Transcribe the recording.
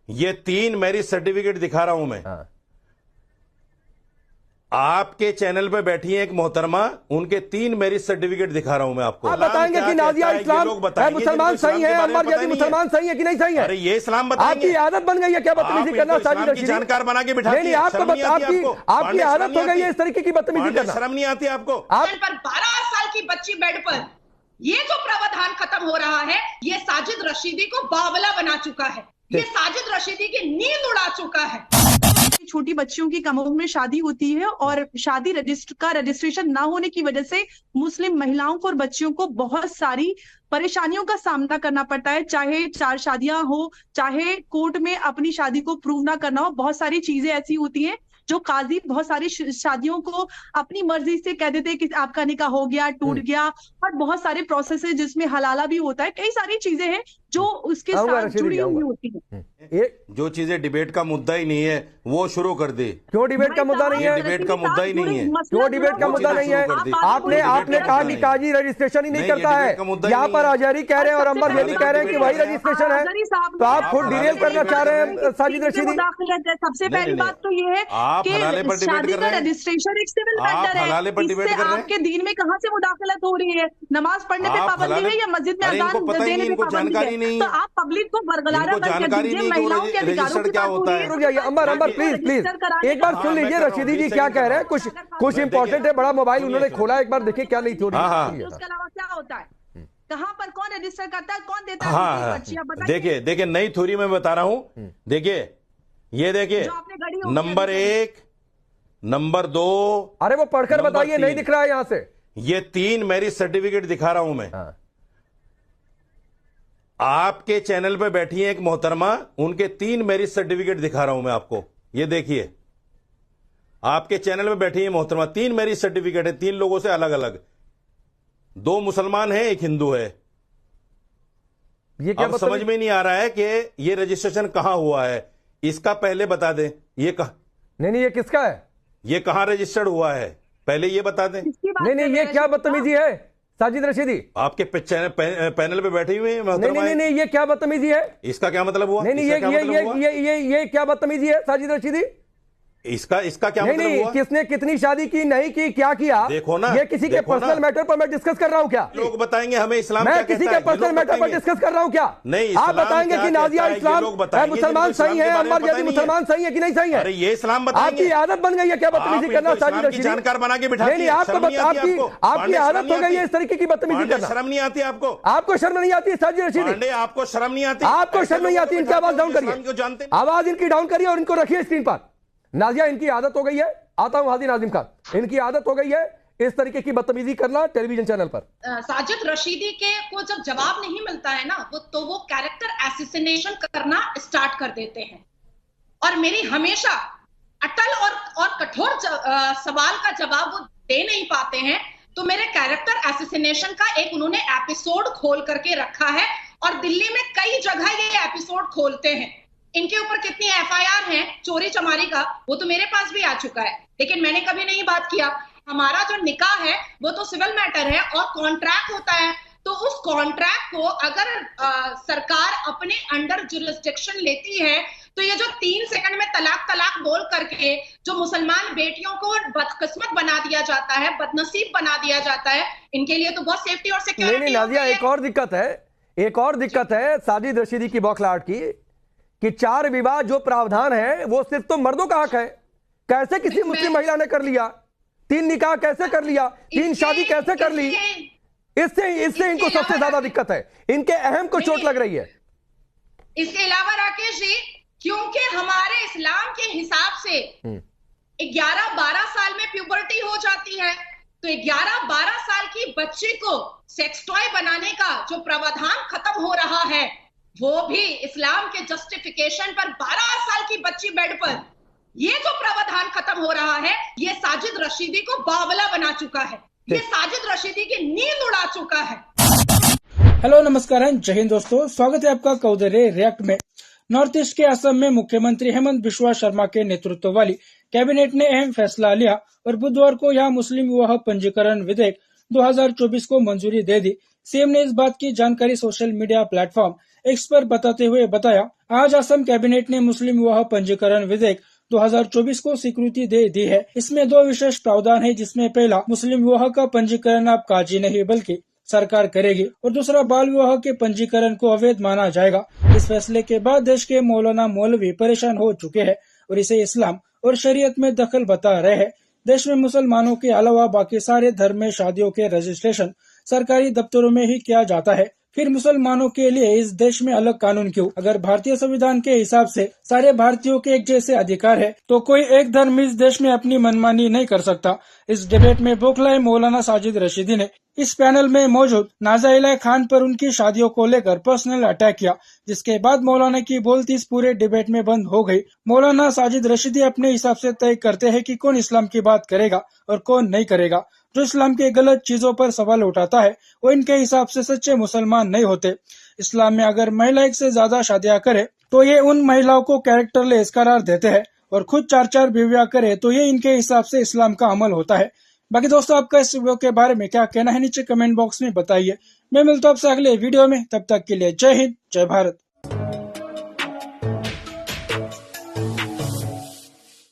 ये 3 marriage certificate दिखा रहा हूं मैं। हाँ। आपके चैनल पे बैठी है एक मोहतरमा, उनके 3 मैरिज सर्टिफिकेट दिखा रहा हूं मैं आपको। आप बताएंगे कि नाजिया इस्लाम है, मुसलमान सही है, अम्बर जैदी मुसलमान सही है कि नहीं सही है? अरे ये इस्लाम बताएंगे। आपकी आदत बन गई है क्या बदतमीजी करना? साजिद रशीदी जानकार बना के बिठा नहीं, आपकी आदत हो गई है इस तरीके की बदतमीजी करना। शर्म नहीं आती आपको? पर 12 साल की बच्ची बेड पर ये जो प्रावधान खत्म हो रहा है, ये साजिद रशीदी को बावला बना चुका है, ये साजिद रशीदी की नींद उड़ा चुका है। छोटी बच्चियों की कम उम्र में शादी होती है और शादी रजिस्ट्रेशन ना होने की वजह से मुस्लिम महिलाओं को और बच्चियों को बहुत सारी परेशानियों का सामना करना पड़ता है, चाहे 4 शादियां हो, चाहे कोर्ट में अपनी शादी को प्रूव ना करना हो। बहुत सारी चीजें ऐसी होती हैं जो काजी बहुत सारी शादियों को अपनी मर्जी से कह देते हैं कि आपका निकाह हो गया, टूट गया, और बहुत सारे प्रोसेस है जिसमें हलाला भी होता है। कई सारी चीजें हैं जो उसके साथ जुड़ी हुई होती है। जो चीजें डिबेट का मुद्दा ही नहीं है वो शुरू कर दे। क्यों डिबेट का मुद्दा नहीं है? डिबेट का मुद्दा ही नहीं है। क्यों डिबेट का मुद्दा नहीं है? आपने कहा कि काजी रजिस्ट्रेशन ही नहीं करता है। यहाँ पर अजहरी कह रहे हैं और अम्बर जैदी कह रहे हैं कि वही रजिस्ट्रेशन है, तो आप खुद डिरेल करना चाह रहे हैं साजिद रशीदी। सबसे पहली बात तो ये है कि शादी का रजिस्ट्रेशन एक सिविल मैटर है, इससे आपके दीन में कहाँ से मुदाखलत हो रही है? नमाज पढ़ने पे पाबंदी है या मस्जिद में अजान देने पे पाबंदी है? तो आप पब्लिक को बरगलारा करके दीजिए, महिलाओं के अधिकारों की बात हो रही है। रुक जाइए अम्बर प्लीज एक बार सुन लीजिए रशीदी जी क्या कह रहे हैं। कुछ इंपॉर्टेंट है, बड़ा मोबाइल उन्होंने खोला, एक बार देखिए क्या नहीं थोड़ी। उसके अलावा क्या होता है, कहाँ पर कौन रजिस्टर करता है, कौन देता है? हाँ, देखिए नई थ्योरी में बता रहा हूं। देखिए ये देखिए, नंबर 1, नंबर 2, अरे वो पढ़कर बताइए, नहीं दिख रहा है यहां से। ये 3 मैरिज सर्टिफिकेट दिखा रहा हूं मैं। आपके चैनल पे बैठी है एक मोहतरमा, उनके 3 मैरिज सर्टिफिकेट दिखा रहा हूं मैं आपको। ये देखिए, आपके चैनल पे बैठी है मोहतरमा, 3 मैरिज सर्टिफिकेट है, 3 लोगों से अलग अलग, 2 मुसलमान है, 1 हिंदू है। ये क्या अब समझ में नहीं आ रहा है कि ये रजिस्ट्रेशन कहां हुआ है, इसका पहले बता दें। ये नहीं ये किसका है? ये कहां रजिस्टर्ड हुआ है, पहले ये बता दें। नहीं ये क्या बदतमीजी है साजिद रशीदी? आपके पैनल पे बैठे हुए हैं। नहीं ये क्या बदतमीजी है? इसका क्या मतलब हुआ? नहीं ये क्या बदतमीजी है साजिद रशीदी? इसका क्या मतलब हुआ? किसने कितनी शादी की, नहीं की, क्या किया? देखो ना, ये किसी के पर्सनल मैटर पर मैं डिस्कस कर रहा हूँ क्या? लोग बताएंगे हमें इस्लाम मैं किसी के पर्सनल मैटर पर डिस्कस कर रहा हूँ क्या? नहीं, आप बताएंगे कि नाजिया इस्लाम है, मुसलमान सही है, अम्बर जैदी मुसलमान सही है कि नहीं सही है? अरे ये इस्लाम बताएंगे। आपकी आदत बन गई है क्या बदतमीजी करना साजिद रशीदी? जानकार बना के बिठा। नहीं, आपकी आदत हो गई है इस तरीके की बदतमीजी करना। शर्म नहीं आती आपको? आपको शर्म नहीं आती साजिद रशीदी? आपको शर्म नहीं आती? आपको शर्म नहीं आती? इनकी आवाज डाउन करिए, आवाज इनकी डाउन करिए और इनको रखिए स्क्रीन पर। नाजिया, इनकी आदत हो गई है, आता हूं हाजी नाजिम खान, इनकी आदत हो गई है इस तरीके की बदतमीजी करना टेलीविजन चैनल पर। साजिद रशीदी के को जब जवाब नहीं मिलता है ना, वो कैरेक्टर एसिसिनेशन करना स्टार्ट कर देते हैं। और मेरी हमेशा अटल और कठोर सवाल का जवाब वो दे नहीं पाते हैं, तो मेरे कैरेक्टर एसिसिनेशन का एक उन्होंने एपिसोड खोल करके रखा है और दिल्ली में कई जगह ये एपिसोड खोलते हैं। इनके ऊपर कितनी एफआईआर है चोरी चमारी का, वो तो मेरे पास भी आ चुका है, लेकिन मैंने कभी नहीं बात किया। हमारा जो निकाह है वो तो सिविल मैटर है और कॉन्ट्रैक्ट होता है, तो उस कॉन्ट्रैक्ट को अगर सरकार अपने अंडर जुरिस्डिक्शन लेती है, तो ये जो 3 सेकंड में तलाक बोल करके जो मुसलमान बेटियों को बदकिस्मत बना दिया जाता है, बदनसीब बना दिया जाता है, इनके लिए तो बहुत सेफ्टी और सिक्योरिटी। नहीं नाजिया, एक और दिक्कत है साजिद रशीदी की बौखलाहट की, कि 4 विवाह जो प्रावधान है वो सिर्फ तो मर्दों का हक है। कैसे किसी मुस्लिम महिला ने कर लिया? 3 निकाह कैसे कर लिया? 3 शादी कैसे कर ली? इससे इनको सबसे ज्यादा दिक्कत है, इनके अहम को चोट लग रही है। इसके अलावा राकेश जी, क्योंकि हमारे इस्लाम के हिसाब से 11-12 साल में प्यूबर्टी हो जाती है, तो 11-12 साल की बच्ची को सेक्स टॉय बनाने का जो प्रावधान खत्म हो रहा है, वो भी इस्लाम के जस्टिफिकेशन पर 12 साल की बच्ची बेड पर ये जो प्रावधान खत्म हो रहा है, ये साजिद रशीदी को बावला बना चुका है, ये साजिद रशीदी की नींद उड़ा चुका है। हेलो नमस्कार, जय हिंद दोस्तों, स्वागत है आपका कौदरे रिएक्ट में। नॉर्थ ईस्ट के असम में मुख्यमंत्री हेमंत बिश्वा शर्मा के नेतृत्व वाली कैबिनेट ने अहम फैसला लिया और बुधवार को यहां मुस्लिम विवाह पंजीकरण विधेयक 2024 को मंजूरी दे दी। सीएम ने इस बात की जानकारी सोशल मीडिया प्लेटफॉर्म एक्स पर बताते हुए बताया, आज असम कैबिनेट ने मुस्लिम विवाह पंजीकरण विधेयक 2024 को स्वीकृति दे दी है। इसमें 2 विशेष प्रावधान है, जिसमें पहला, मुस्लिम विवाह का पंजीकरण अब काजी नहीं बल्कि सरकार करेगी, और दूसरा, बाल विवाह के पंजीकरण को अवैध माना जाएगा। इस फैसले के बाद देश के मौलाना मौलवी परेशान हो चुके हैं और इसे इस्लाम और शरीयत में दखल बता रहे हैं। देश में मुसलमानों के अलावा बाकी सारे धर्म में शादियों के रजिस्ट्रेशन सरकारी दफ्तरों में ही किया जाता है, फिर मुसलमानों के लिए इस देश में अलग कानून क्यों? अगर भारतीय संविधान के हिसाब से सारे भारतीयों के एक जैसे अधिकार है, तो कोई एक धर्म इस देश में अपनी मनमानी नहीं कर सकता। इस डिबेट में बौखलाए मौलाना साजिद रशीदी ने इस पैनल में मौजूद नाज़ा खान पर उनकी शादियों को लेकर पर्सनल अटैक किया, जिसके बाद मौलाना की बोलती इस पूरे डिबेट में बंद हो गई। मौलाना साजिद रशीदी अपने हिसाब से तय करते हैं कि कौन इस्लाम की बात करेगा और कौन नहीं करेगा। जो इस्लाम के गलत चीजों पर सवाल उठाता है, वो इनके हिसाब से सच्चे मुसलमान नहीं होते। इस्लाम में अगर महिला एक से ज्यादा शादियां करे तो ये उन महिलाओं को कैरेक्टरलेस करार देते हैं, और खुद 4-4 बीवियां करे तो ये इनके हिसाब से इस्लाम का अमल होता है। बाकी दोस्तों, आपका इस वीडियो के बारे में क्या कहना है, नीचे कमेंट बॉक्स में बताइए। मैं मिलता हूं आपसे अगले वीडियो में, तब तक के लिए जय हिंद, जय भारत।